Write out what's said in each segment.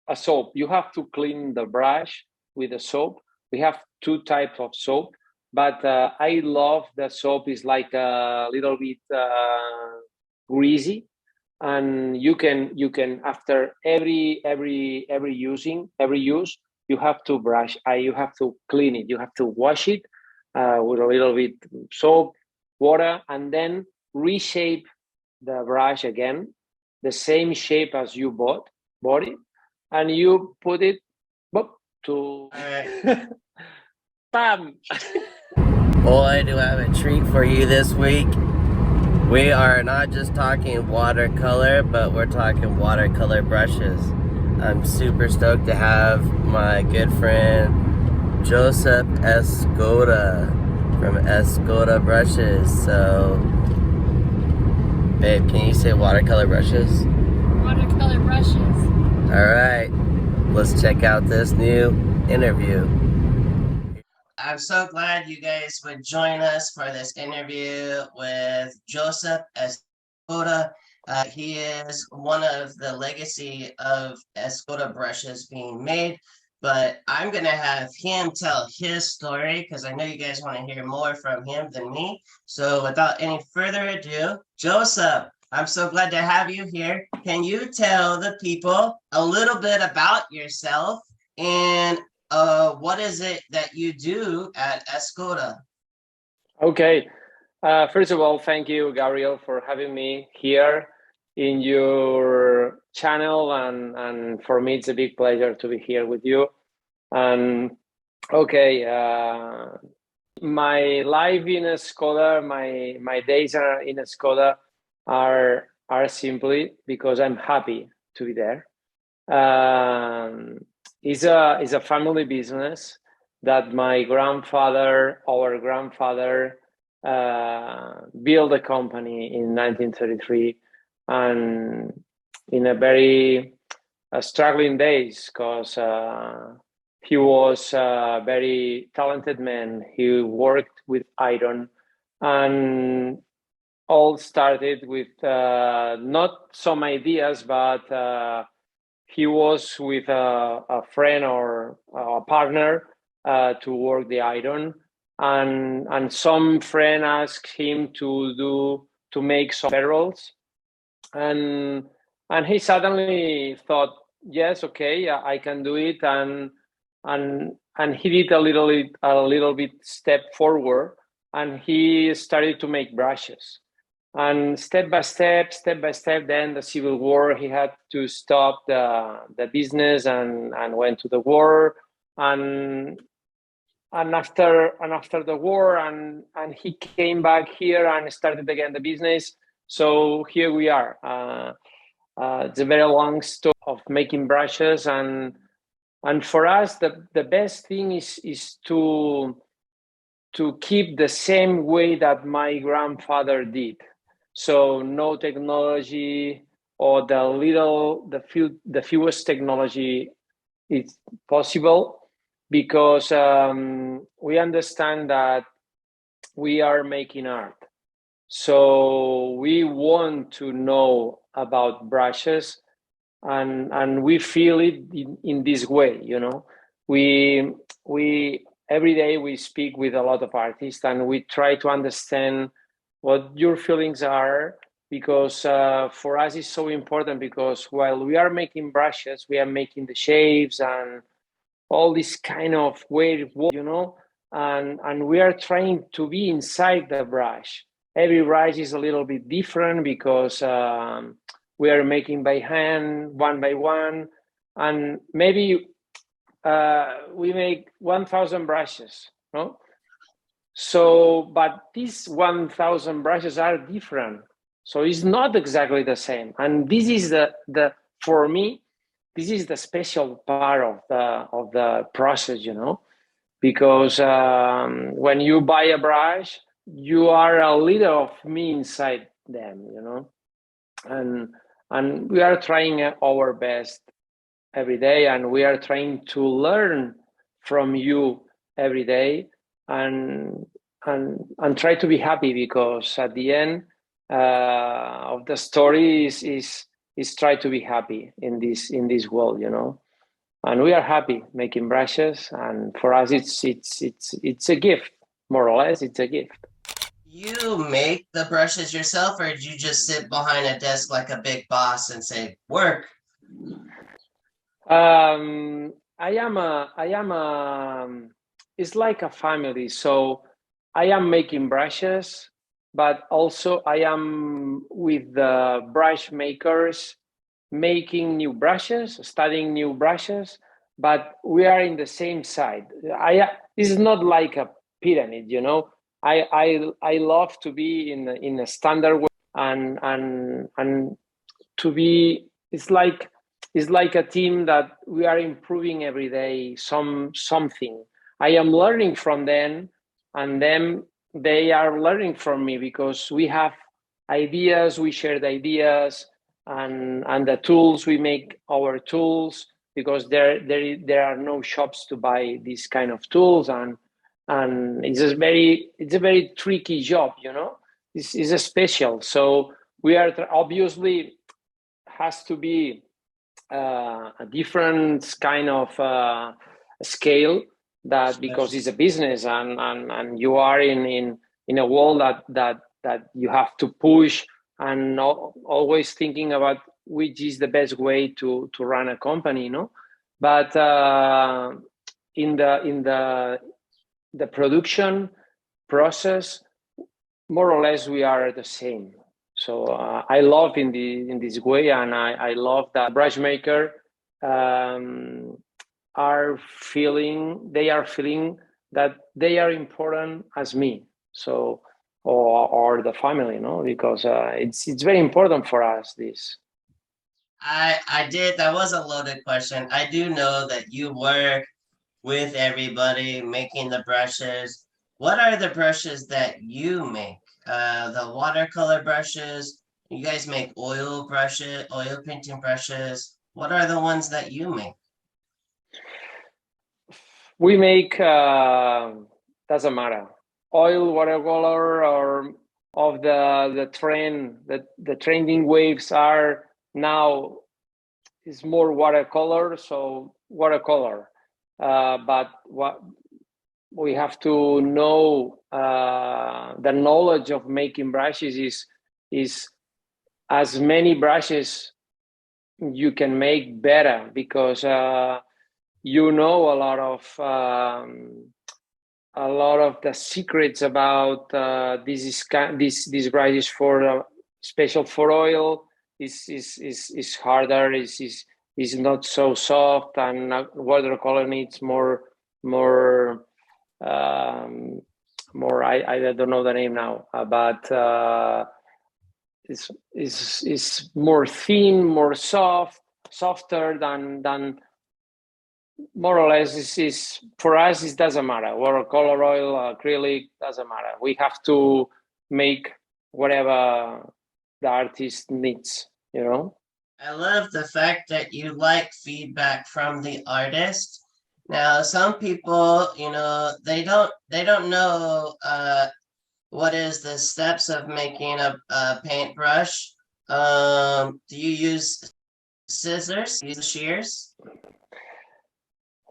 a soap. You have to clean the brush with a soap. We have two types of soap, but I love the soap is like a little bit greasy, and you can after every use you have to brush. You have to clean it. You have to wash it with a little bit soap, water, and then reshape the brush again, the same shape as you bought it, and you put it to bam. Boy, do I have a treat for you this week. We are not just talking watercolor, but we're talking watercolor brushes. I'm super stoked to have my good friend Joseph Escoda from Escoda Brushes. So, babe, can you say watercolor brushes? Watercolor brushes. All right, let's check out this new interview. I'm so glad you guys would join us for this interview with Joseph Escoda. He is one of the legacy of Escoda brushes being made, but I'm going to have him tell his story because I know you guys want to hear more from him than me. So without any further ado, Joseph, I'm so glad to have you here. Can you tell the people a little bit about yourself and what is it that you do at Escoda? Okay. First of all, thank you, Gabriel, for having me here in your channel, and for me, it's a big pleasure to be here with you. And okay, my life in Escoda, my days are in Escoda are simply because I'm happy to be there. It's a family business that our grandfather built a company in 1933, and in a very struggling days, because he was a very talented man. He worked with iron, and all started with not some ideas, but he was with a friend or a partner to work the iron, and some friend asked him to make some barrels, and he suddenly thought, yes, okay, I can do it, and he did a little bit step forward, and he started to make brushes. And step by step, then the Civil War, he had to stop the business and went to the war. And after the war, and he came back here and started again the business. So here we are. It's a very long story of making brushes, and for us, the best thing is to keep the same way that my grandfather did. So no technology, or the fewest technology is possible, because we understand that we are making art. So we want to know about brushes, and we feel it in this way, We every day we speak with a lot of artists, and we try to understand what your feelings are, because for us it's so important, because while we are making brushes, we are making the shapes and all this kind of weird, and we are trying to be inside the brush. Every brush is a little bit different, because we are making by hand, one by one, and maybe we make 1,000 brushes, no? So, but these 1,000 brushes are different. So it's not exactly the same. And this is for me, this is the special part of the process, because when you buy a brush, you are a little of me inside them, and we are trying our best every day, and we are trying to learn from you every day, and try to be happy, because at the end of the story is try to be happy in this world, and we are happy making brushes. And for us, it's a gift, more or less. It's a gift. You make the brushes yourself, or do you just sit behind a desk like a big boss and say, work? It's like a family. So I am making brushes, but also I am with the brush makers making new brushes, studying new brushes, but we are in the same side. This is not like a pyramid, you know. I love to be in a standard way, and to be, it's like a team that we are improving every day something. I am learning from them, and then they are learning from me, because we have ideas, we share the ideas, and the tools, we make our tools, because there are no shops to buy these kind of tools, and it's a very tricky job, you know. It's a special. So we are obviously has to be a different kind of scale, that because it's a business, and you are in a world that you have to push, and always thinking about which is the best way to run a company, you know. But in the production process, more or less we are the same. So I love in this way, and I love that brush maker they are feeling that they are important as me. So or the family, you know, because it's very important for us, this. I did. That was a loaded question. I do know that you work with everybody making the brushes. What are the brushes that you make? The watercolor brushes. You guys make oil brushes, oil painting brushes. What are the ones that you make? We make doesn't matter, oil, watercolor, or of the trend, the trending waves are now is more watercolor, so watercolor. But what we have to know, the knowledge of making brushes is as many brushes you can make better, because you know a lot of the secrets about this brush is for special for oil, is harder, is not so soft, and watercolor needs more um, more. I don't know the name now, but is more thin, more softer than more or less. This is for us. It doesn't matter. Watercolor, oil, acrylic, doesn't matter. We have to make whatever the artist needs. You know. I love the fact that you like feedback from the artist. Now, some people, they don't know what is the steps of making a paintbrush. Do you use scissors? Use shears?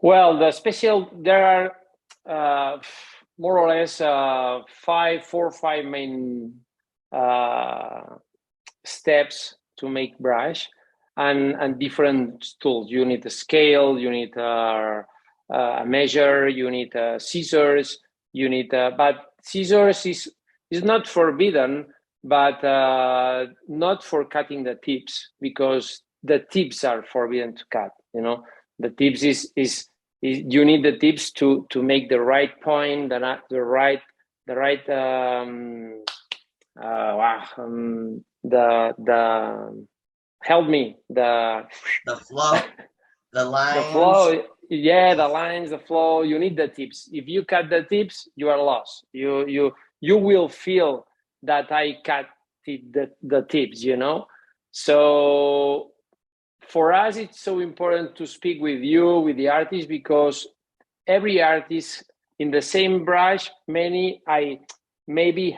Well, there are more or less four or five main steps to make brush, and different tools. You need a scale, you need a measure, you need scissors, you need but scissors is not forbidden, but not for cutting the tips, because the tips are forbidden to cut, you know. The tips is you need the tips to make the right point, the right the help me, The flow, the the lines. flow. Yeah, the lines, the flow. You need the tips. If you cut the tips, you are lost. You will feel that I cut the tips, you know. So for us, it's so important to speak with you, with the artist, because every artist in the same brush, maybe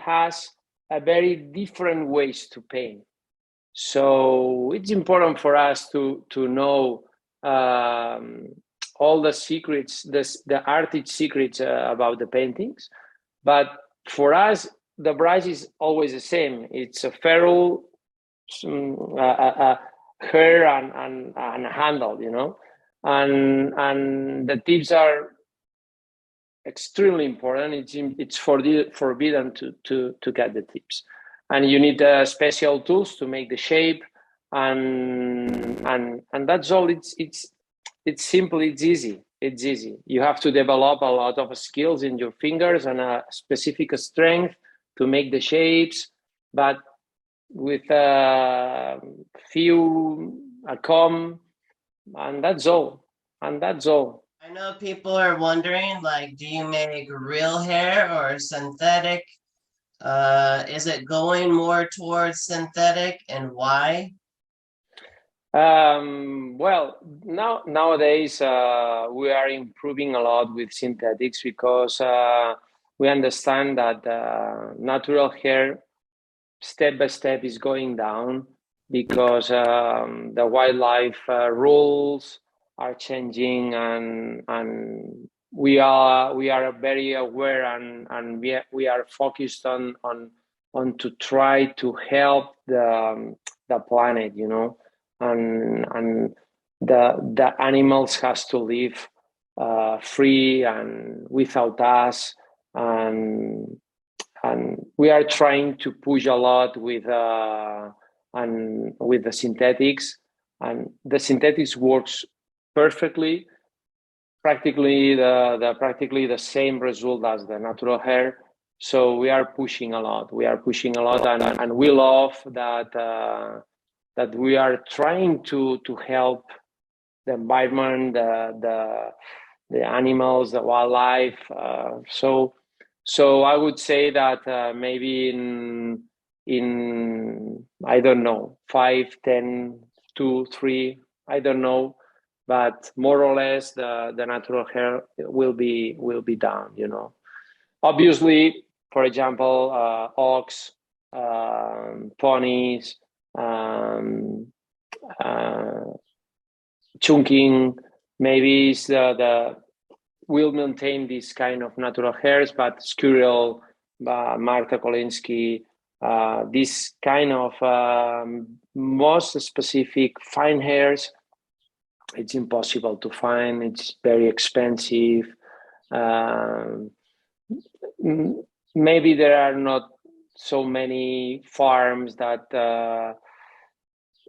has a very different ways to paint. So it's important for us to know all the secrets, the artist secrets about the paintings. But for us, the brush is always the same. It's a ferrule, hair, and a handle, you know, and the tips are extremely important. It's forbidden to get the tips, and you need special tools to make the shape, and that's all. It's simple. It's easy. It's easy. You have to develop a lot of skills in your fingers and a specific strength to make the shapes, but with a comb, and that's all. And that's all. I know people are wondering, like, do you make real hair or synthetic? Is it going more towards synthetic, and why? Well, nowadays we are improving a lot with synthetics because we understand that natural hair step by step is going down because the wildlife rules are changing, and we are very aware, and we are focused on to try to help the planet, you know, and the animals has to live free and without us, and we are trying to push a lot with the synthetics, and the synthetics works perfectly, practically the same result as the natural hair. So we are pushing a lot. And we love that we are trying to help the environment, the animals, the wildlife. So I would say that maybe in I don't know, 5, 10, 2, 3, I don't know, but more or less the natural hair will be down. You know, obviously, for example, ox, ponies, uh, chunking, maybe is the will maintain this kind of natural hairs, but squirrel, Marta Kolinsky, this kind of most specific fine hairs, it's impossible to find. It's very expensive. Um, Maybe there are not so many farms that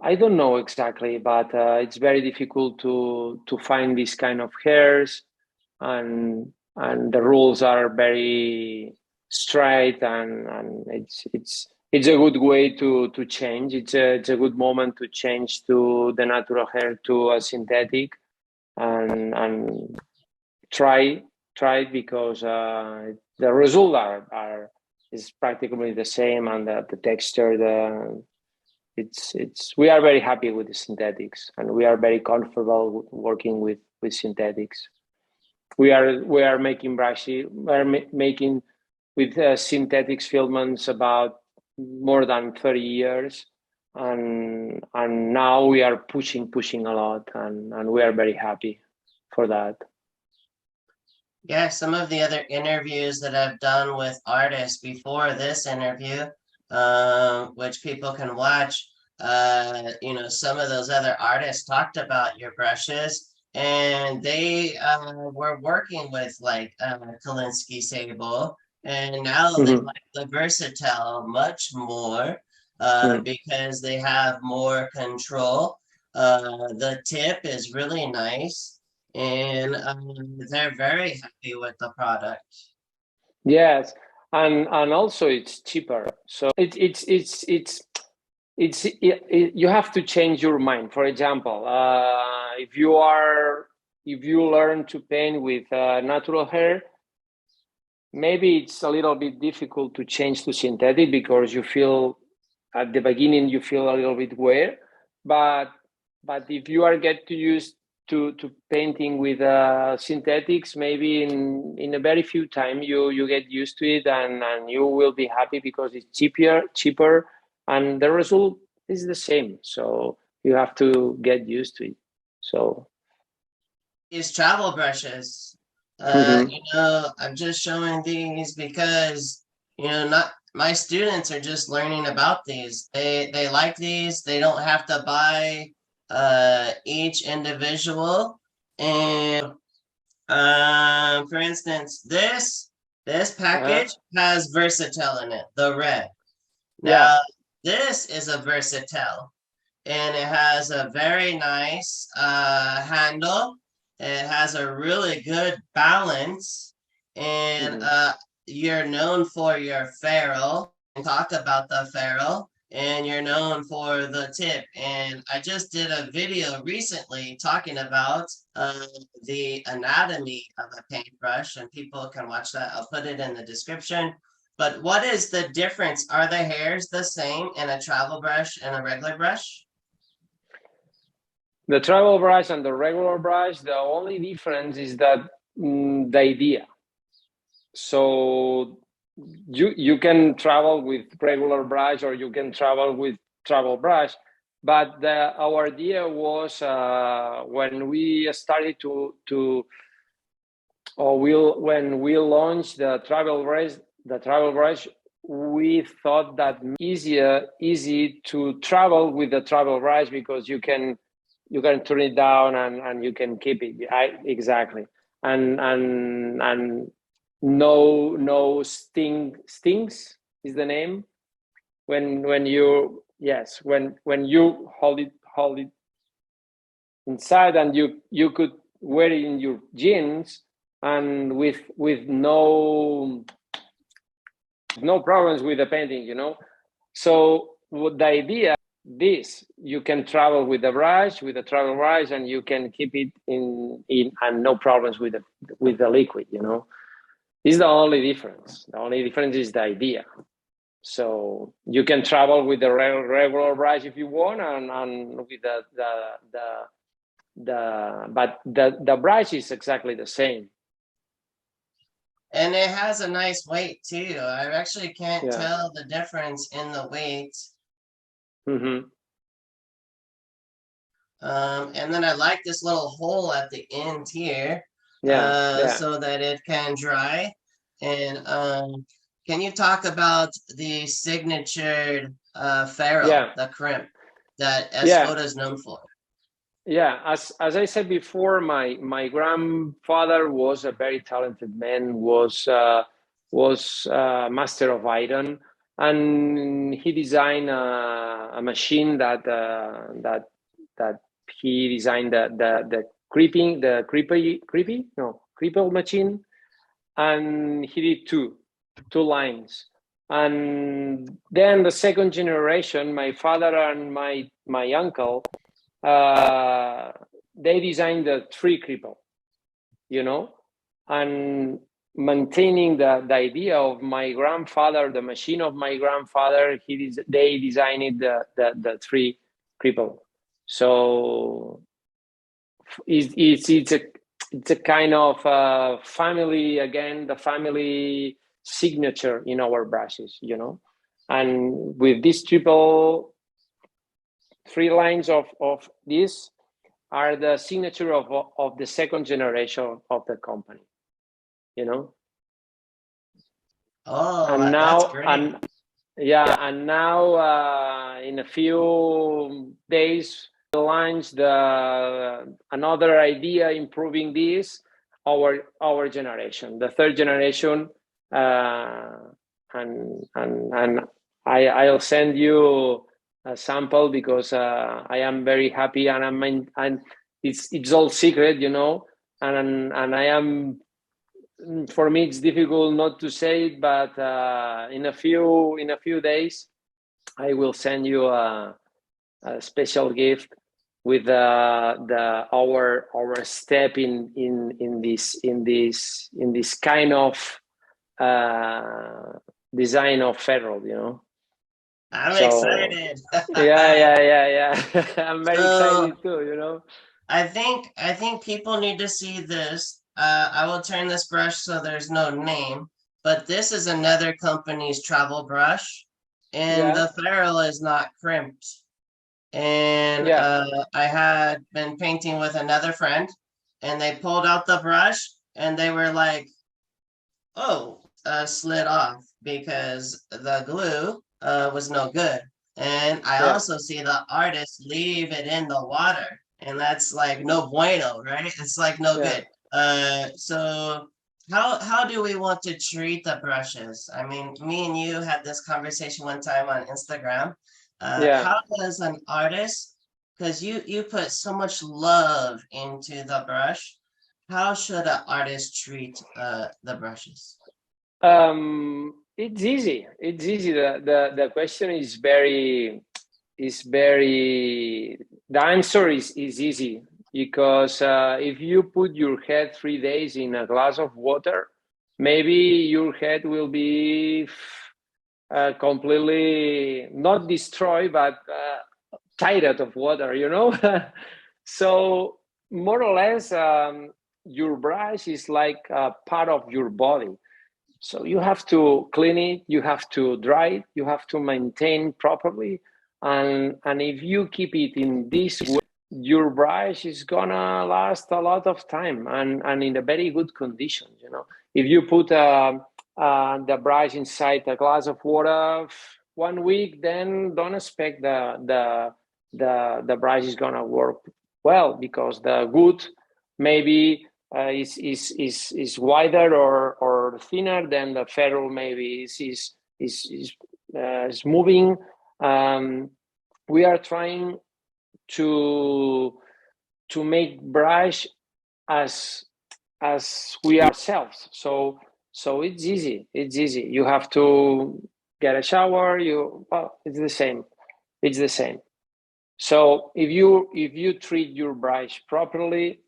I don't know exactly, but it's very difficult to find this kind of hairs, and the rules are very straight, and it's a good way to change. It's a good moment to change to the natural hair to a synthetic, and try it because the result is practically the same, and the texture, it's we are very happy with the synthetics, and we are very comfortable working with synthetics. We are making brushy. Making with synthetics filaments about more than 30 years, and now we are pushing a lot, and we are very happy for that. Yeah, some of the other interviews that I've done with artists before this interview, which people can watch, some of those other artists talked about your brushes, and they were working with like Kolinsky Sable, and now they Mm-hmm. like the Versatile much more because they have more control. The tip is really nice, and they're very happy with the product. Yes, and also it's cheaper. So you have to change your mind. For example, if you learn to paint with natural hair, maybe it's a little bit difficult to change to synthetic because you feel at the beginning you feel a little bit weird, but if you are get to use to painting with synthetics, maybe in a very few time you get used to it, and you will be happy because it's cheaper, and the result is the same. So you have to get used to it. So these travel brushes. Mm-hmm. I'm just showing these because, not my students are just learning about these. They like these. They don't have to buy each individual. And for instance, this Uh-huh. package has versatile in it, the red. Yeah. Now, this is a versatile, and it has a very nice handle. It has a really good balance, and Mm-hmm. you're known for your ferrule. And talk about the ferrule, and you're known for the tip. And I just did a video recently talking about the anatomy of a paintbrush, and people can watch that. I'll put it in the description. But what is the difference? Are the hairs the same in a travel brush and a regular brush? The travel brush and the regular brush, the only difference is that the idea. So you can travel with regular brush or you can travel with travel brush, but our idea was when we started to or when we launched the travel brush, we thought that easy to travel with the travel brush because you can turn it down and you can keep it. Exactly. And no stings is the name when you yes when you hold it inside and you could wear it in your jeans and with no problems with the painting. So the idea this you can travel with the travel brush and you can keep it in and no problems with the liquid. This is the only difference. The only difference is the idea. So you can travel with the regular brush if you want and with the brush is exactly the same. And it has a nice weight too. I actually can't Yeah. tell the difference in the weight. Mm-hmm. And then I like this little hole at the end here, Yeah. Yeah. so that it can dry. And can you talk about the signature ferrule, Yeah. the crimp that Yeah. Escoda is known for? Yeah, as I said before, my grandfather was a very talented man. Was master of iron, and he designed a machine that he designed the creeper machine, and he did two lines. And then the second generation, my father and my uncle, uh, they designed the tree cripple, you know, and maintaining the idea of my grandfather, the machine of my grandfather, they designed the tree cripple. So it's a kind of family again, the family signature in our brushes. And with these triple three lines of this are the signature of the second generation of the company, you know. Oh, And that's now great. and yeah, and now in a few days we'll launch the another idea improving this our generation, the third generation, uh, and I'll send you a sample because I am very happy and it's all secret. And I am for me it's difficult not to say it, but in a few days I will send you a special gift with the our step in this kind of uh, design of ferrule. I'm So excited. yeah. I'm very So excited too. I think people need to see this. I will turn this brush so there's no name, but this is another company's travel brush, and Yeah, the ferrule is not crimped. And yeah. I had been painting with another friend, and they pulled out the brush and they were like, oh, slid off because the glue was no good. And I Yeah. also see the artist leave it in the water, and that's like no bueno, right? It's like no Yeah. good. So how do we want to treat the brushes? I mean, me and you had this conversation one time on Instagram. Yeah. How does an artist, because you put so much love into the brush, how should an artist treat the brushes? It's easy. It's easy. The question is very the answer is easy because if you put your head 3 days in a glass of water, maybe your head will be completely not destroyed but tired of water, you know. So more or less your brush is like a part of your body, so you have to clean it, you have to dry it, you have to maintain properly, and if you keep it in this way, your brush is gonna last a lot of time and in a very good condition. You know, if you put the brush inside a glass of water 1 week, then don't expect the brush is gonna work well because the wood maybe is wider or thinner than the ferrule maybe is moving. We are trying to make brush as we ourselves. So it's easy. It's easy. You have to get a shower. It's the same. It's the same. So if you treat your brush properly,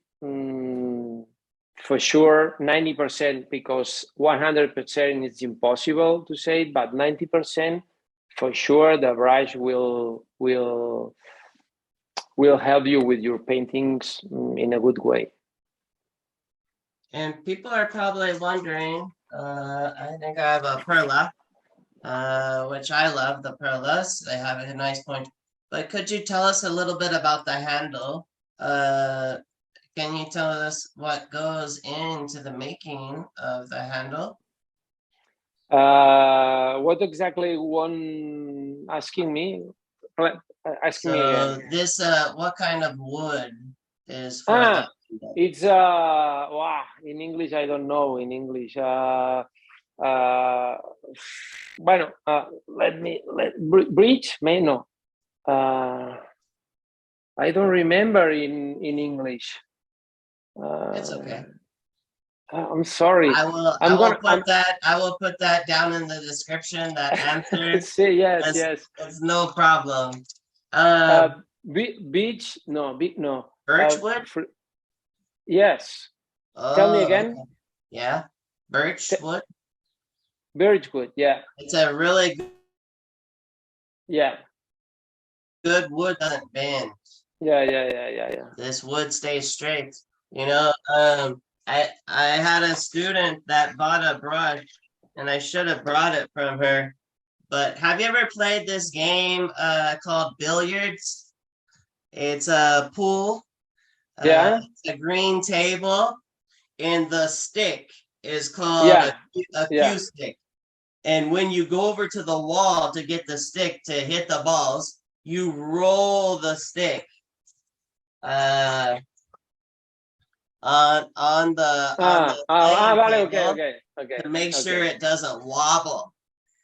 for sure 90%, because 100% is impossible to say, but 90% for sure the brush will help you with your paintings in a good way. And people are probably wondering, I think I have a perla, which I love the perlas. They have a nice point. But could you tell us a little bit about the handle? Can you tell us what goes into the making of the handle? What exactly one asking me? Asking me So again. this, what kind of wood is for the handle? It's in English I don't know in English. Bueno, bridge, may no. I don't remember in English. It's okay. I'm sorry. I will put that down in the description, that answer. Say yes, That's, yes. that's no problem. Beach, no, no. Birchwood? Yes. Tell me again. Okay. Yeah, birchwood. Birchwood, yeah. It's a really Yeah. good wood, doesn't bend. Yeah. This wood stays straight. You know, I had a student that bought a brush, and I should have brought it from her. But have you ever played this game called billiards? It's a pool. Yeah. It's a green table, and the stick is called a cue stick. And when you go over to the wall to get the stick to hit the balls, you roll the stick on the playing vale, table okay. to make sure it doesn't wobble.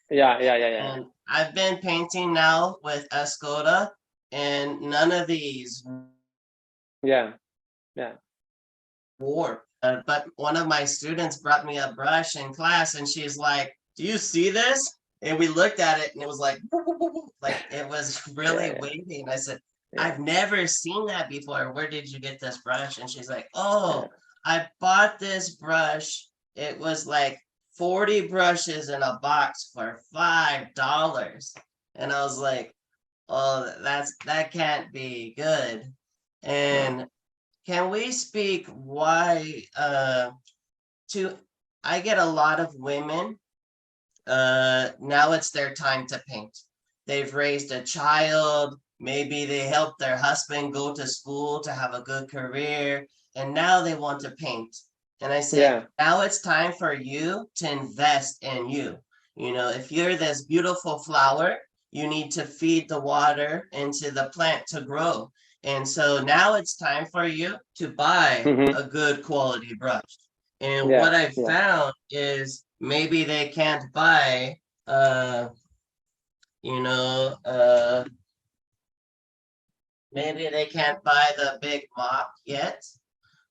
Yeah. And I've been painting now with Escoda, and none of these Yeah. warp. But one of my students brought me a brush in class, and she's like, "Do you see this?" And we looked at it, and it was like it was really wavy. And I said, "I've never seen that before. Where did you get this brush?" And she's like, "Oh, I bought this brush. It was like 40 brushes in a box for $5." And I was like, "Oh, that can't be good." And can we speak why I get a lot of women, now it's their time to paint. They've raised a child, maybe they helped their husband go to school to have a good career, and now they want to paint. And I said, now it's time for you to invest in you. You know, if you're this beautiful flower, you need to feed the water into the plant to grow. And so now it's time for you to buy a good quality brush. And what I found is maybe they can't buy, you know, maybe they can't buy the big mop yet,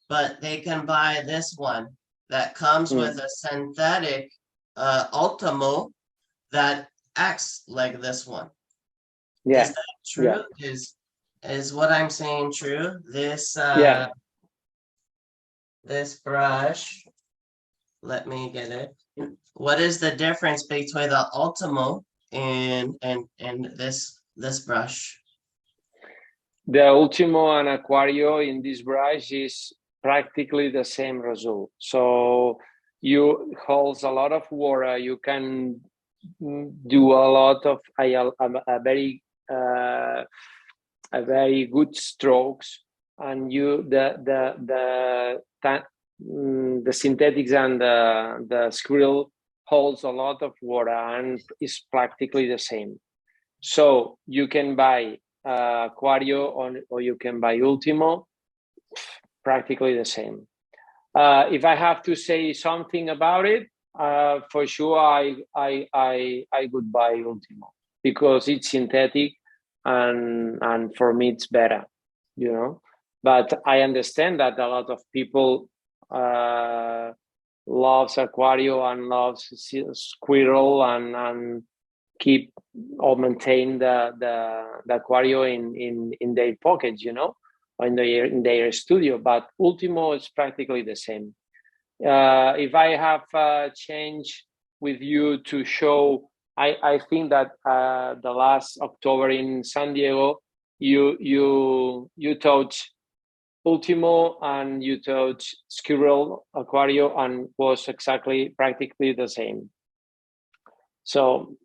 but they can buy this one that comes with a synthetic Ultimo that acts like this one. Is that true? Is what I'm saying true? This this brush, let me get it. What is the difference between the Ultimo and this brush? The Ultimo and Aquario in this brush is practically the same result. So you holds a lot of water. You can do a lot of a very good strokes, and you the synthetics and the squirrel holds a lot of water and is practically the same. So you can buy Aquario or you can buy Ultimo, practically the same. If I have to say something about it, for sure I would buy Ultimo because it's synthetic and for me it's better, you know. But I understand that a lot of people loves Aquario and loves squirrel and keep or maintain the Aquario in their pockets, you know, or in their studio. But Ultimo is practically the same. If I have changed with you to show, I think that the last October in San Diego, you taught Ultimo and you taught Squirrel Aquario and was practically the same. So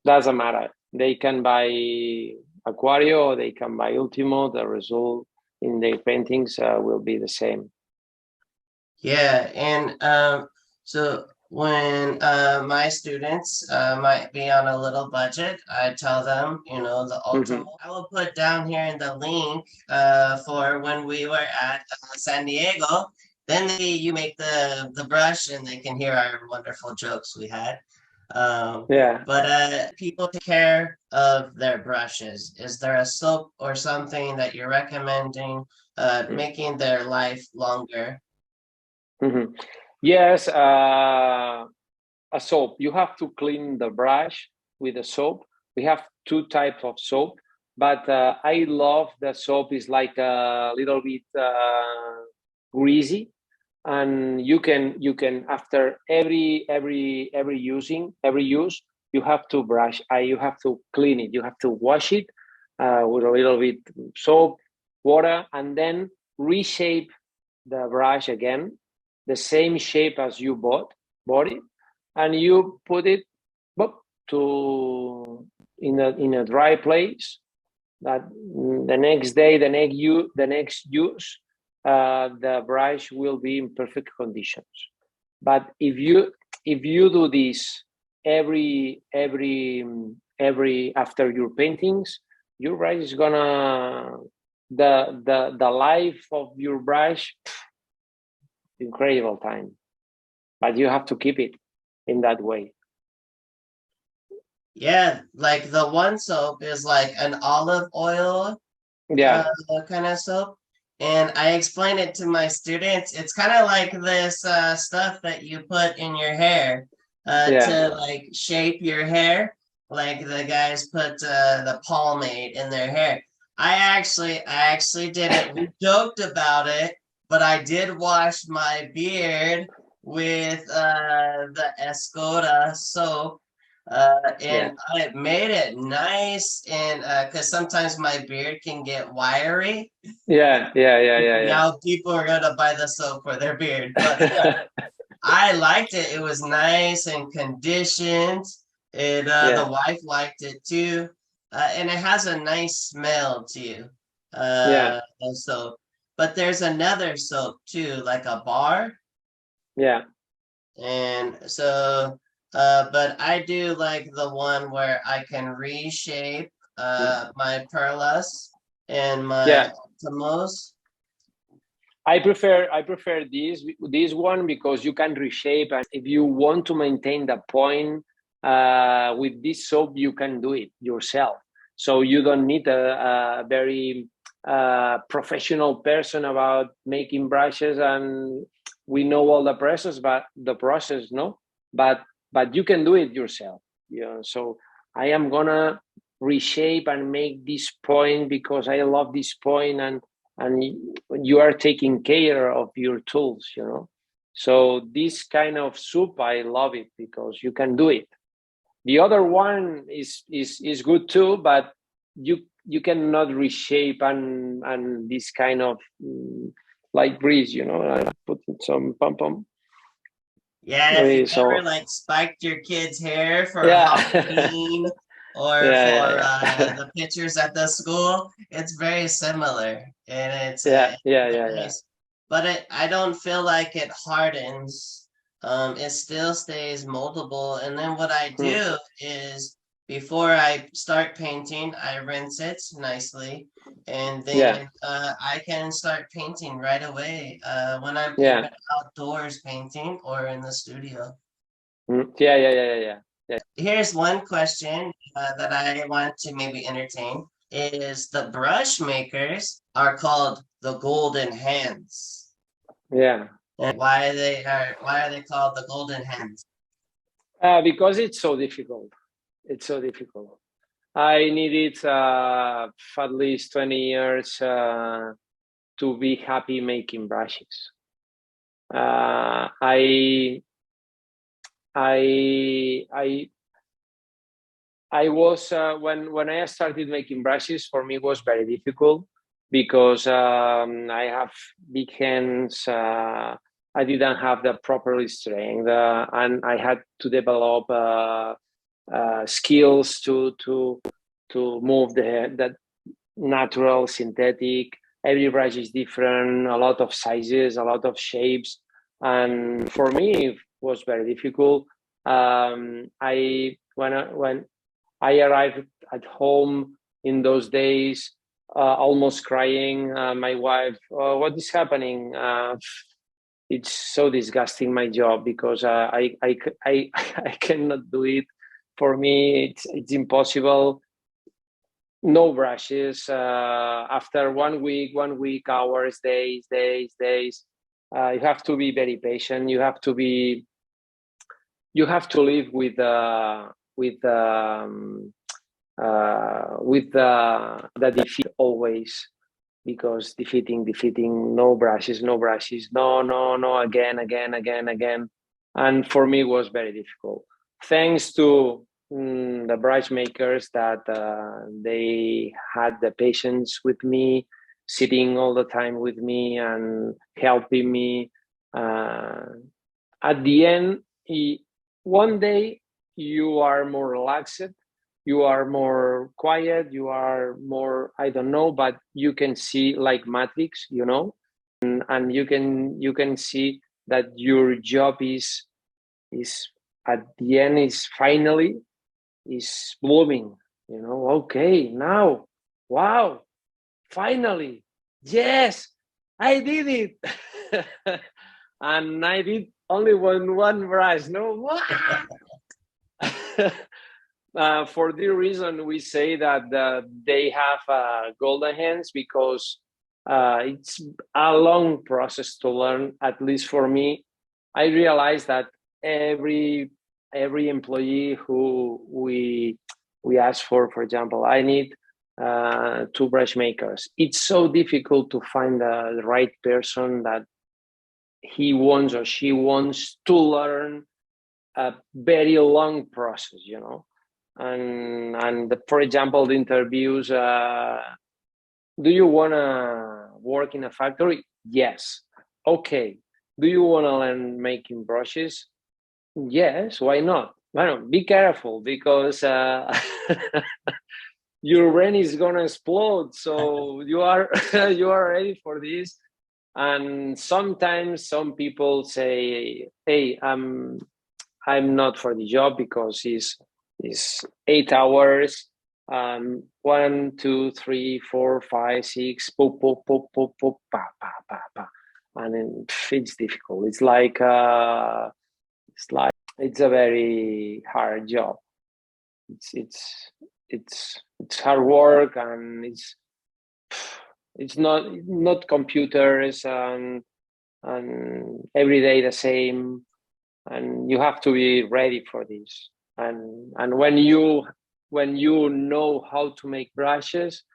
doesn't matter. They can buy Aquario or they can buy Ultimo. The result in their paintings will be the same. Yeah, and so when my students might be on a little budget, I tell them, you know, the Ultimo. I will put down here in the link for when we were at San Diego. Then you make the brush and they can hear our wonderful jokes we had. But people take care of their brushes. Is there a soap or something that you're recommending making their life longer? Yes, a soap. You have to clean the brush with a soap. We have two types of soap, but I love the soap is like a little bit greasy, and you can after every use you have to brush. You have to clean it. You have to wash it with a little bit soap, water, and then reshape the brush again, the same shape as you bought it, and you put it in a dry place. That the next day, the next use, the brush will be in perfect conditions. But if you do this every after your paintings, your brush is gonna the life of your brush, incredible time. But you have to keep it in that way. Yeah, like the one soap is like an olive oil kind of soap. And I explain it to my students. It's kind of like this stuff that you put in your hair to like shape your hair. Like the guys put the pomade in their hair. I actually did it. We joked about it, but I did wash my beard with the Escoda soap. And I made it nice, and because sometimes my beard can get wiry. Now people are gonna buy the soap for their beard, but I liked it. It was nice and conditioned. And the wife liked it too, and it has a nice smell too. The soap. but there's another soap too, like a bar. Yeah. And so, but I do like the one where I can reshape my perlas and my Yeah. Ultimos. I prefer this one because you can reshape, and if you want to maintain the point with this soap, you can do it yourself. So you don't need a very professional person about making brushes, and we know all the process, no, but you can do it yourself. Yeah. So I am gonna reshape and make this point because I love this point, and you are taking care of your tools, so this kind of soup, I love it because you can do it. The other one is good too, but you cannot reshape and this kind of like grease, I put some pom pom. Yeah, if you ever So like spiked your kid's hair for yeah. Halloween or Yeah, for yeah, yeah. the pictures at the school, it's very similar and it's Yeah, yeah, very yeah, yeah. nice. But I don't feel like it hardens. It still stays moldable. And then what I Hmm. do is before I start painting, I rinse it nicely, and Yeah, then I can start painting right away when I'm yeah. even outdoors painting or in the studio. Yeah, yeah, yeah, yeah, yeah. Here's one question that I want to maybe entertain is the brush makers are called the golden hands. Yeah. And why are they called the golden hands? Because it's so difficult. It's so difficult. I needed at least 20 years to be happy making brushes. I I was when I started making brushes. For me, it was very difficult because I have big hands. I didn't have the proper strength, and I had to develop skills to move that natural, synthetic. Every brush is different. A lot of sizes, a lot of shapes, and for me, it was very difficult. I when I arrived at home in those days, almost crying. My wife, what is happening? It's so disgusting my job because I I cannot do it. For me, it's impossible. No brushes. After 1 week, hours, days. You have to be very patient. You have to live with the defeat always, because defeating, no brushes, no, again, and for me it was very difficult. Thanks to the brush makers that they had the patience with me, sitting all the time with me and helping me. uh, at the end, one day you are more relaxed, you are more quiet, you are more, I don't know, but you can see like matrix, and you can see that your job is at the end is finally is blooming. Okay, now, wow, finally, yes, I did it. And I did only one brush, no. For the reason we say that they have golden hands, because it's a long process to learn. At least for me, I realized that every employee who we ask for example, I need two brush makers. It's so difficult to find the right person that he wants or she wants to learn a very long process, and for example, the interviews. Do you want to work in a factory? Yes. Okay. Do you want to learn making brushes? Yes. Why not? Well, be careful, because your brain is gonna explode. So you are you are ready for this. And sometimes some people say, "Hey, I'm not for the job because it's 8 hours, 1, 2, 3, 4, 5, 6, pop, pop, pop, pop, pop, pa, pa, pa, pa." And then, it's difficult. It's a very hard job. It's hard work, and it's not computers and every day the same, and you have to be ready for this. And when you know how to make brushes,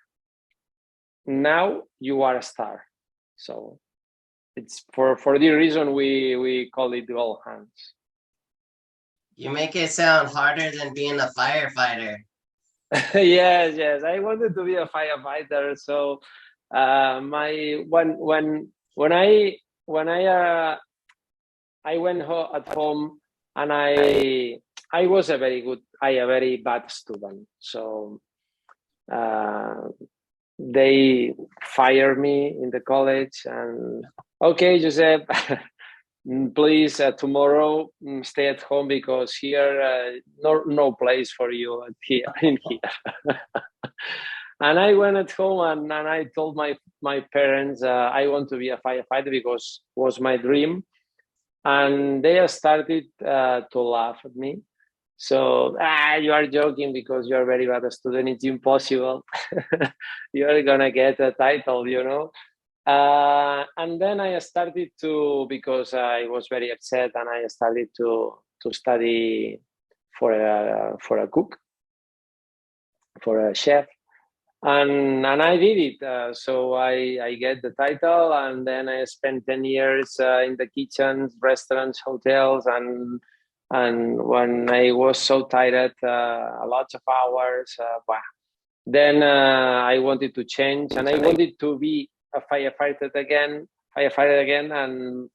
now you are a star. So it's for the reason we call it all hands. You make it sound harder than being a firefighter. Yes, I wanted to be a firefighter. So my when I went at home, and I was a very bad student. So they fired me in the college, and okay, Joseph, please tomorrow stay at home because here no place for you here in here. And I went at home, and I told my parents I want to be a firefighter because it was my dream. And they started to laugh at me. So, you are joking because you are very bad a student. It's impossible. You are gonna get a title, you know. And then I started because I was very upset, and I started to study for a cook, for a chef, and I did it. So I get the title, and then I spent 10 years in the kitchens, restaurants, hotels, and when I was so tired, a lot of hours. Then I wanted to change, and I wanted to be a firefighter again. And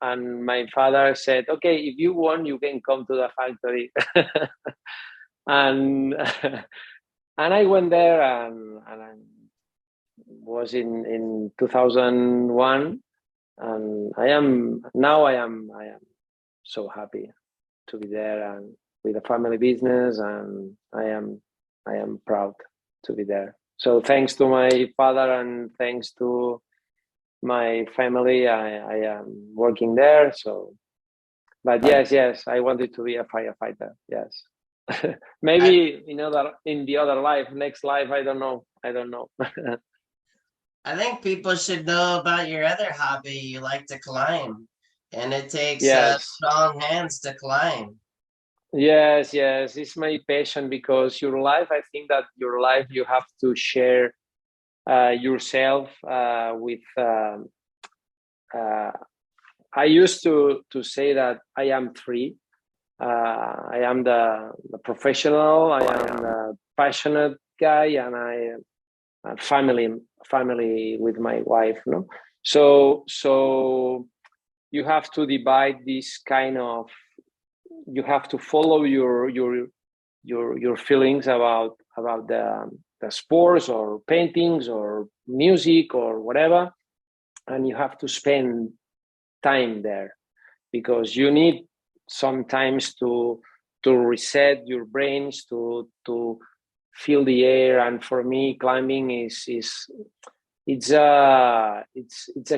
my father said, "Okay, if you want, you can come to the factory." and and I went there, and I was in 2001, and I am so happy to be there and with a family business, and I am proud to be there. So thanks to my father and thanks to my family, I am working there. So, but yes, I wanted to be a firefighter. Yes. Maybe in the other life, next life, I don't know. I think people should know about your other hobby. You like to climb, and it takes Yes. strong hands to climb. Yes, it's my passion because your life, I think that your life, you have to share yourself with. I used to say that I am three. I am the professional, I am the passionate guy, and I am a family with my wife. No, so you have to divide this kind of. You have to follow your feelings about the sports or paintings or music or whatever, and you have to spend time there because you need sometimes to reset your brains to feel the air. And for me, climbing is it's a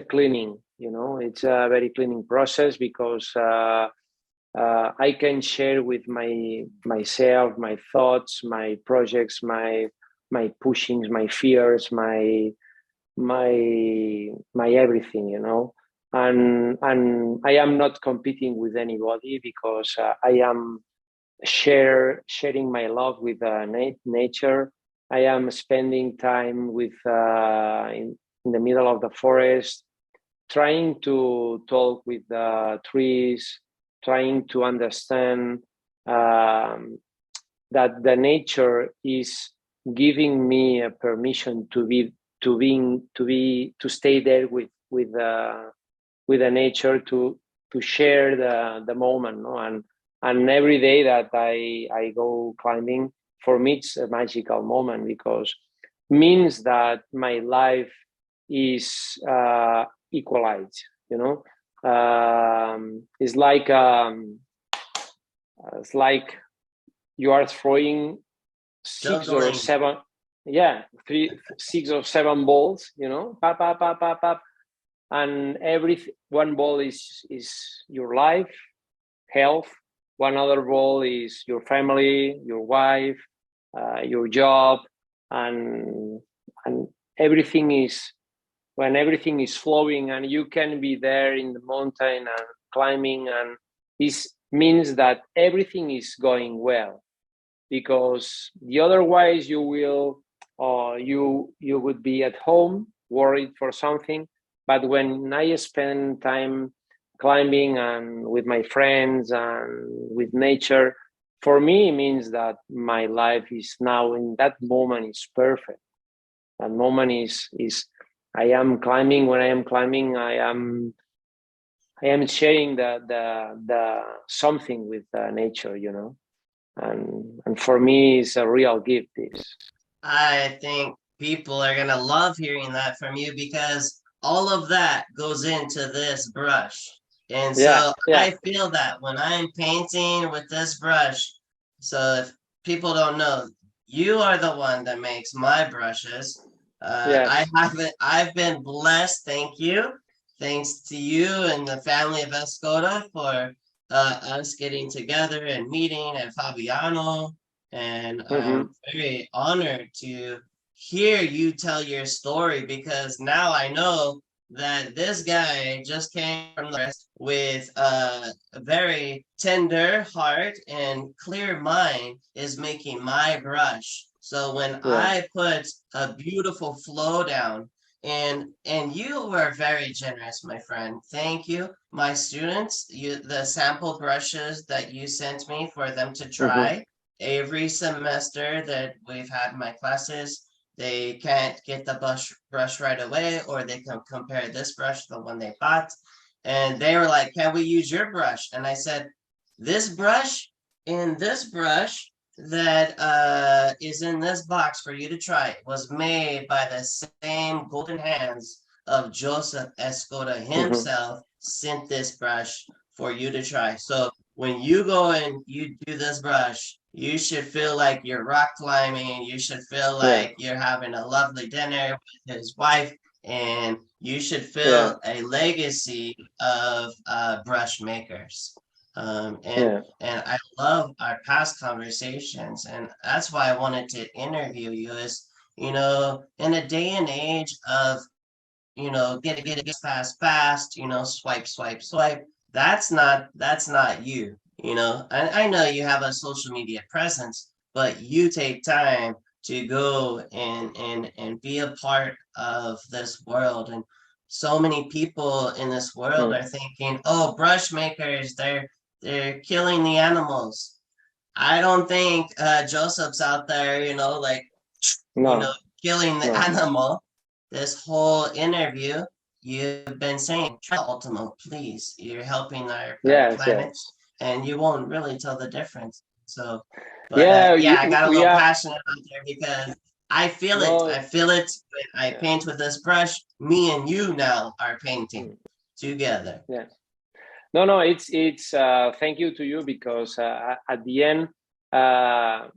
cleaning, it's a very cleaning process because I can share with myself, my thoughts, my projects, my pushings, my fears, my everything, and I am not competing with anybody because I am sharing my love with nature. I am spending time with in the middle of the forest, trying to talk with the trees, trying to understand that the nature is giving me a permission to stay there with the nature to share the moment, no? And every day that I go climbing, for me it's a magical moment because means that my life is equalized. It's like you are throwing six or seven, 6 or 7 balls, pop, pop, pop, pop, pop, and one ball is your life, health. One other ball is your family, your wife, your job, and everything is, when everything is flowing and you can be there in the mountain and climbing, and this means that everything is going well, because the otherwise you will, you would be at home worried for something. But when I spend time climbing and with my friends and with nature, for me, it means that my life is now, in that moment, is perfect. That moment is I am climbing. When I am climbing, I am sharing the something with nature, and for me, it's a real gift. This. I think people are gonna love hearing that from you, because all of that goes into this brush. And so I feel that when I'm painting with this brush, so if people don't know, you are the one that makes my brushes. I've been blessed, thank you. Thanks to you and the family of Escoda for us getting together and meeting at Fabiano. And I'm very honored to hear you tell your story, because now I know that this guy just came from the rest with a very tender heart and clear mind, is making my brush. So when I put a beautiful flow down, and you were very generous, my friend. Thank you. My students, the sample brushes that you sent me for them to try. Every semester that we've had my classes, they can't get the brush right away, or they can compare this brush to the one they bought. And they were like, can we use your brush? And I said, this brush and this brush that is in this box for you to try was made by the same golden hands of Joseph Escoda himself. Sent this brush for you to try. So when you go and you do this brush, you should feel like you're rock climbing. You should feel like you're having a lovely dinner with his wife, and you should feel a legacy of brush makers. And I love our past conversations, and that's why I wanted to interview you. Is, in a day and age of, get it fast, swipe, swipe, swipe. That's not you. I know you have a social media presence, but you take time to go and be a part of this world. And so many people in this world are thinking, oh, brush makers, they're killing the animals. I don't think Joseph's out there, killing the animal. This whole interview, you've been saying, try Ultimo, please. You're helping our planet, and you won't really tell the difference. So, but I got a little passionate out there, because I feel it. I feel it when I paint with this brush. Me and you now are painting together. Yeah. No, it's thank you to you, because at the end, the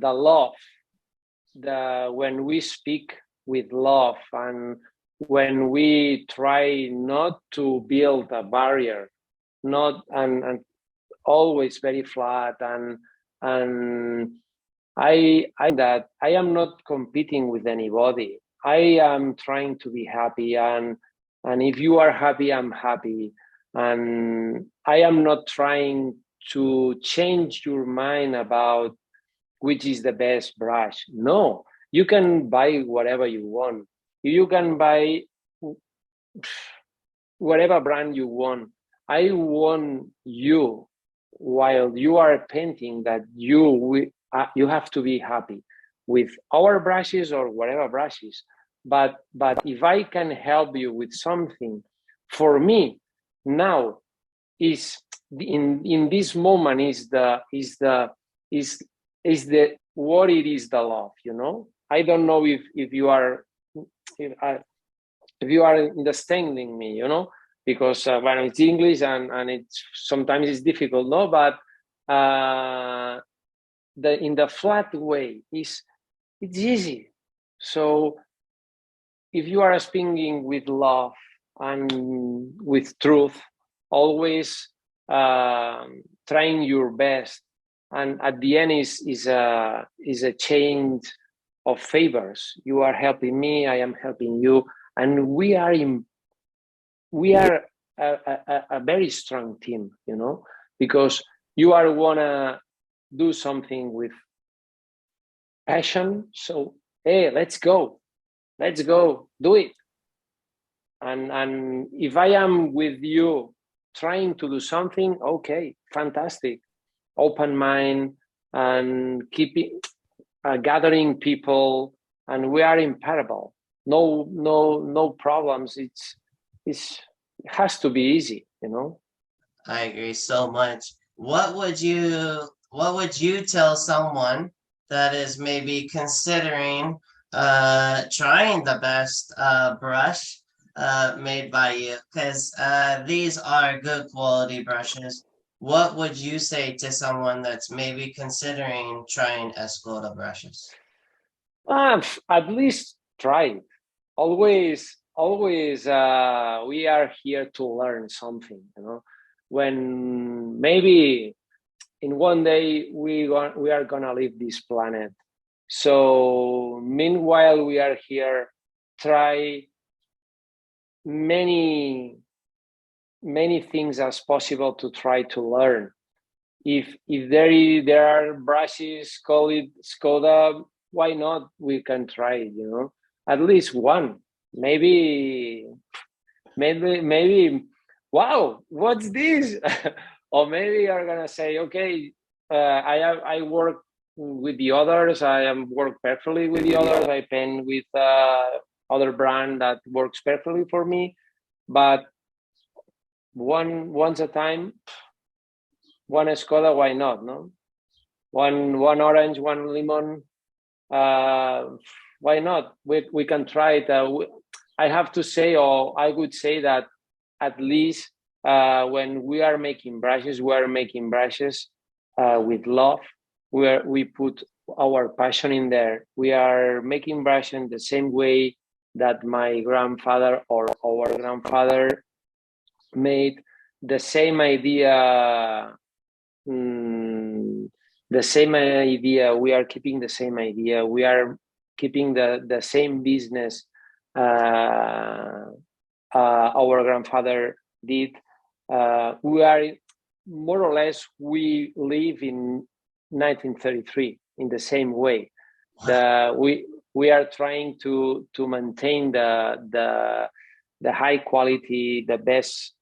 love, when we speak with love, and when we try not to build a barrier, not and always very flat, and I that I am not competing with anybody. I am trying to be happy, and if you are happy, I'm happy, and I am not trying to change your mind about which is the best brush. No, you can buy whatever you want. You can buy whatever brand you want. I want you, while you are painting, that you have to be happy with our brushes or whatever brushes. But if I can help you with something, for me now is in this moment is the what it is the love, I don't know if you are if you are understanding me, because when it's English and it's sometimes it's difficult, no, but in the flat way it's easy. So if you are speaking with love and with truth, always trying your best, and at the end is a change of favors. You are helping me, I am helping you, and we are a very strong team, because you are wanna do something with passion. So hey, let's go, do it. And if I am with you trying to do something, okay, fantastic, open mind and keeping gathering people, and we are imparable. No problems. It has to be easy, I agree so much. What would you tell someone that is maybe considering trying the best brush made by you? Because these are good quality brushes. What would you say to someone that's maybe considering trying Escoda brushes? At least try it. Always we are here to learn something, when maybe in one day we are gonna leave this planet. So meanwhile we are here, try many things as possible to try to learn. If there are brushes called Escoda, why not? We can try it, at least one. Maybe, wow, what's this? Or maybe you're gonna say, okay, I work with the others. I am work perfectly with the others. I paint with other brand that works perfectly for me. But once a time, one Escoda, why not? No, one orange, one lemon. Why not? We can try it. I have to say, or I would say that at least when we are making brushes with love, where we put our passion in there. We are making brushes the same way that my grandfather or our grandfather made. The same idea. The same idea. We are keeping the same idea. We are keeping the same business our grandfather did. We are more or less, we live in 1933 in the same way. We are trying to maintain the high quality, the best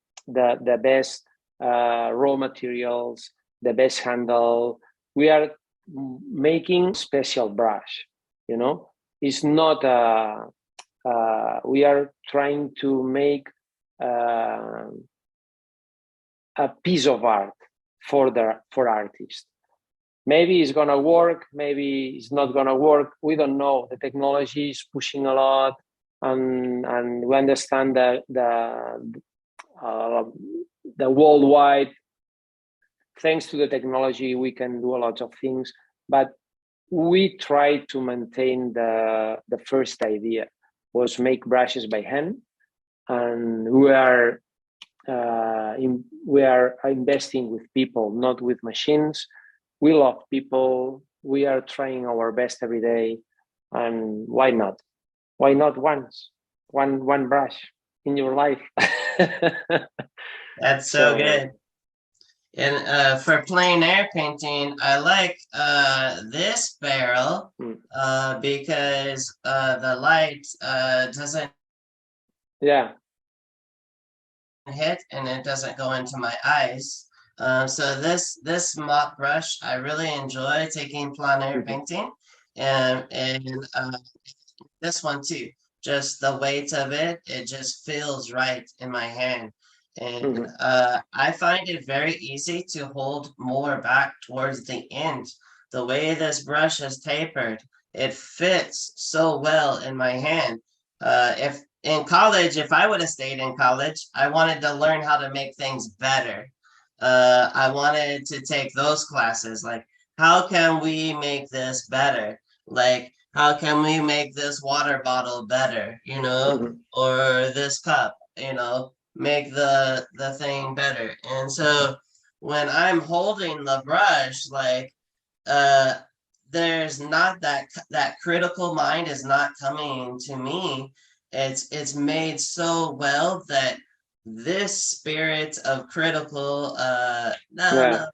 raw materials, the best handle. We are making special brush, it's not we are trying to make a piece of art for artists. Maybe it's gonna work, maybe it's not gonna work. We don't know. The technology is pushing a lot, and we understand that the worldwide, thanks to the technology, we can do a lot of things. But we try to maintain the first idea, was make brushes by hand, and we are investing with people, not with machines. We love people. We are trying our best every day, and why not? Why not one brush in your life? That's so good. And for plein air painting, I like this barrel because the light doesn't hit and it doesn't go into my eyes. So this mop brush, I really enjoy taking plein air painting, and this one too. Just the weight of it, it just feels right in my hand. And I find it very easy to hold more back towards the end the way this brush is tapered, it fits so well in my hand. If in college, if I would have stayed in college, I wanted to learn how to make things better. I wanted to take those classes, like how can we make this better? Like how can we make this water bottle better, or this cup, make the thing better. And so when I'm holding the brush, like uh there's not that critical mind is not coming to me. It's made so well that this spirit of critical no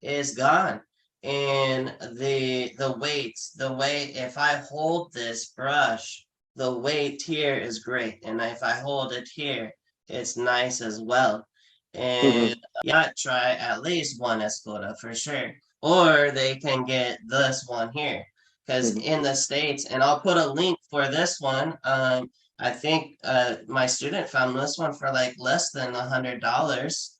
is gone. And the weight, the way, if I hold this brush, the weight here is great, and if I hold it here, it's nice as well. And yeah, try at least one Escoda for sure, or they can get this one here, because in the States, and I'll put a link for this one. I think my student found this one for like less than $100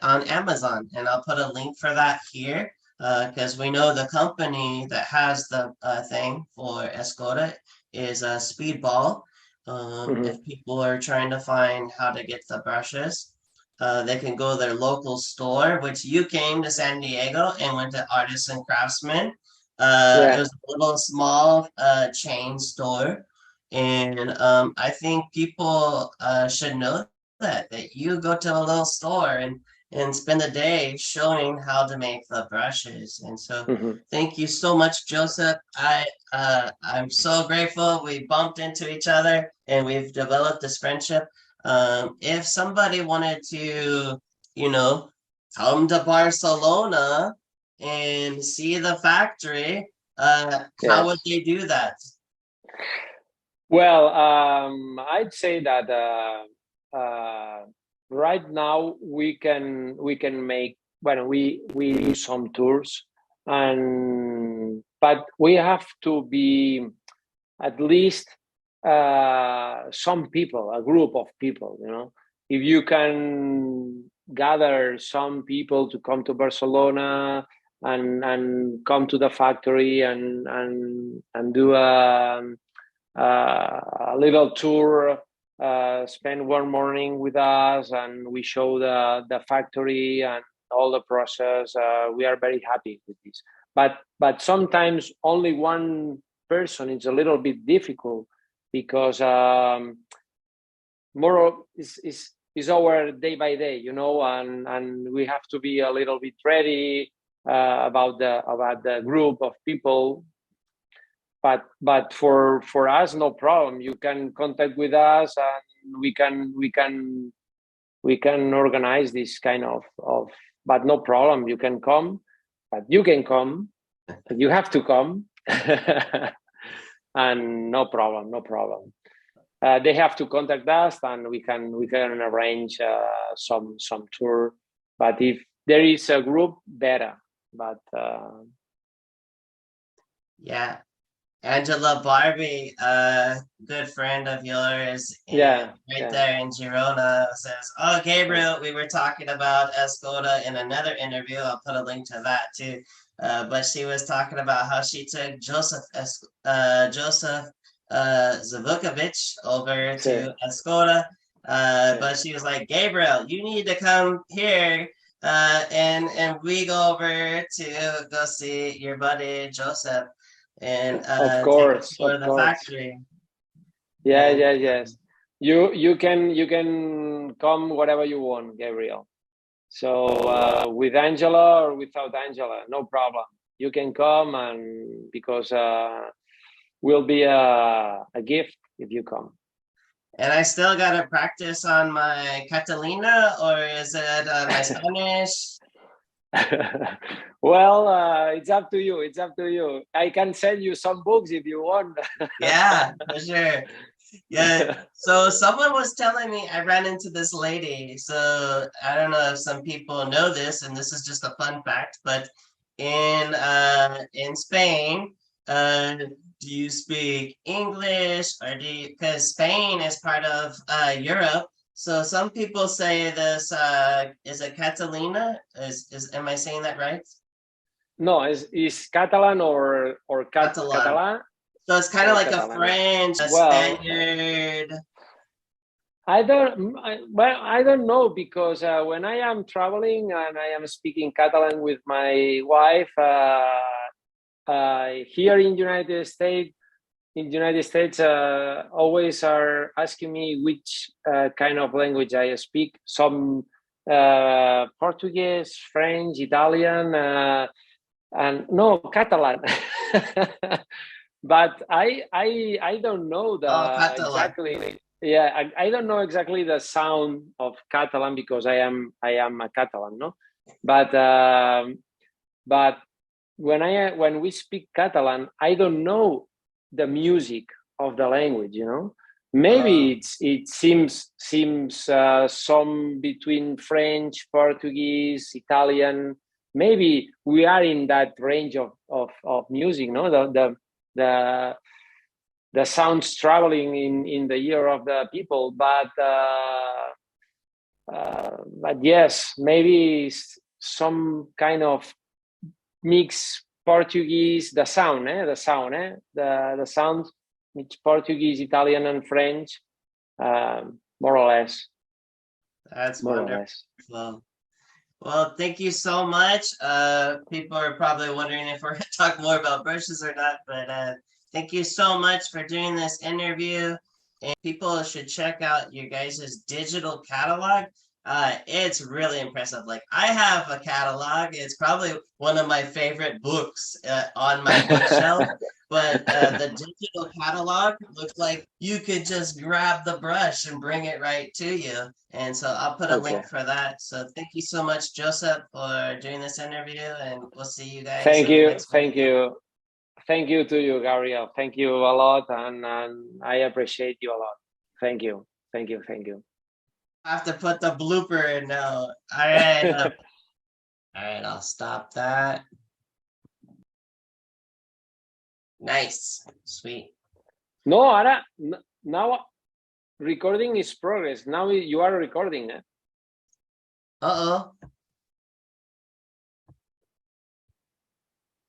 on Amazon, and I'll put a link for that here, because we know the company that has the thing for Escoda is Speedball. If people are trying to find how to get the brushes, they can go to their local store, which you came to San Diego and went to Artisan Craftsman. It was a little small chain store. And I think people should know that you go to a little store and spend the day showing how to make the brushes. And so thank you so much, Joseph. I'm so grateful we bumped into each other and we've developed this friendship. If somebody wanted to, come to Barcelona and see the factory, how would they do that? Well, I'd say that right now we can make, well, we do some tours, but we have to be at least some people, a group of people. If you can gather some people to come to Barcelona and come to the factory and do a little tour, spend one morning with us, and we show the factory and all the process. We are very happy with this. But sometimes only one person is a little bit difficult, because more is our day by day, and we have to be a little bit ready about the group of people. But for us, no problem. You can contact with us, and we can organize this kind of. But no problem. You can come, but you can come, but you have to come, and no problem. They have to contact us, and we can arrange some tour. But if there is a group, better. But yeah. Angela Barbie, a good friend of yours, there in Girona, says, "Oh, Gabriel, we were talking about Escoda in another interview. I'll put a link to that too. But she was talking about how she took Joseph Zavukovic over to Escoda. But she was like, Gabriel, you need to come here, and we go over to go see your buddy Joseph." And of course, for the factory. Yes. You can come whatever you want, Gabriel. So with Angela or without Angela, no problem. You can come, and because will be a gift if you come. And I still gotta practice on my Catalina, or is it my Spanish? Well, it's up to you. I can send you some books if you want. Yeah, for sure. Yeah. So someone was telling me, I ran into this lady. So I don't know if some people know this, and this is just a fun fact, but in Spain, do you speak English, or because Spain is part of Europe? So some people say this, is it Catalina? Am I saying that right? No, is Catalan or Catalan. So it's kind of like Catalan. A French, a Spaniard. I don't know, because when I am traveling and I am speaking Catalan with my wife here in United States, always are asking me which kind of language I speak. Some Portuguese, French, Italian, and no Catalan. But I don't know exactly. Yeah, I don't know exactly the sound of Catalan, because I am a Catalan, no. But when we speak Catalan, I don't know the music of the language. Maybe it seems some between French, Portuguese, Italian. Maybe we are in that range of music, no. The sounds traveling in the ear of the people, but yes, maybe some kind of mix Portuguese, the sound, mix Portuguese, Italian, and French, more or less. That's wonderful. Well, thank you so much. People are probably wondering if we're going to talk more about brushes or not, but thank you so much for doing this interview. And people should check out your guys' digital catalog. It's really impressive. Like, I have a catalog. It's probably one of my favorite books on my bookshelf. But the digital catalog looks like you could just grab the brush and bring it right to you. And so I'll put a link for that. So thank you so much, Joseph, for doing this interview, and we'll see you guys. Thank you. Thank you to you, Gabriel. Thank you a lot, and I appreciate you a lot. Thank you. I have to put the blooper in now. All right. All right, I'll stop that. Nice. Sweet. No, now recording is progress. Now you are recording. Uh-oh.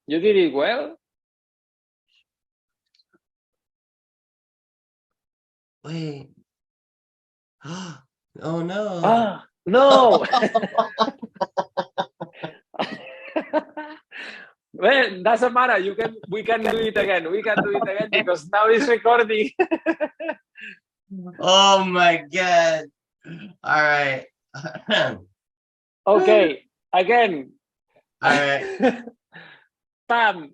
You did it well. Wait. Oh no. Ah, no. Well, doesn't matter. We can do it again. Because now it's recording. Oh my God. All right. Okay, again. All right. Bam.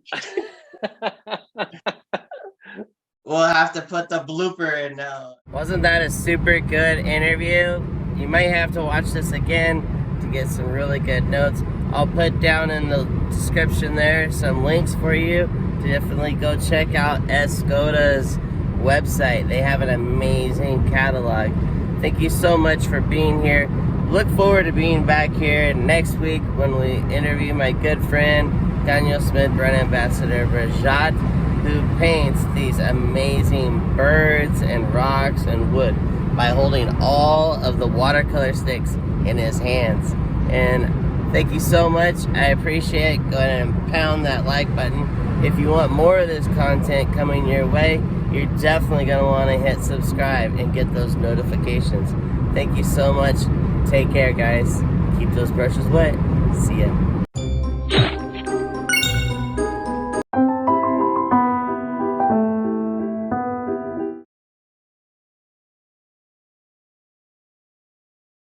We'll have to put the blooper in now. Wasn't that a super good interview? You might have to watch this again to get some really good notes. I'll put down in the description there some links for you to definitely go check out Escoda's website. They have an amazing catalog. Thank you so much for being here. Look forward to being back here next week when we interview my good friend Daniel Smith, brand ambassador Rajat, who paints these amazing birds and rocks and wood by holding all of the watercolor sticks in his hands. And thank you so much. I appreciate it. Go ahead and pound that like button. If you want more of this content coming your way, you're definitely going to want to hit subscribe and get those notifications. Thank you so much. Take care, guys. Keep those brushes wet. See ya.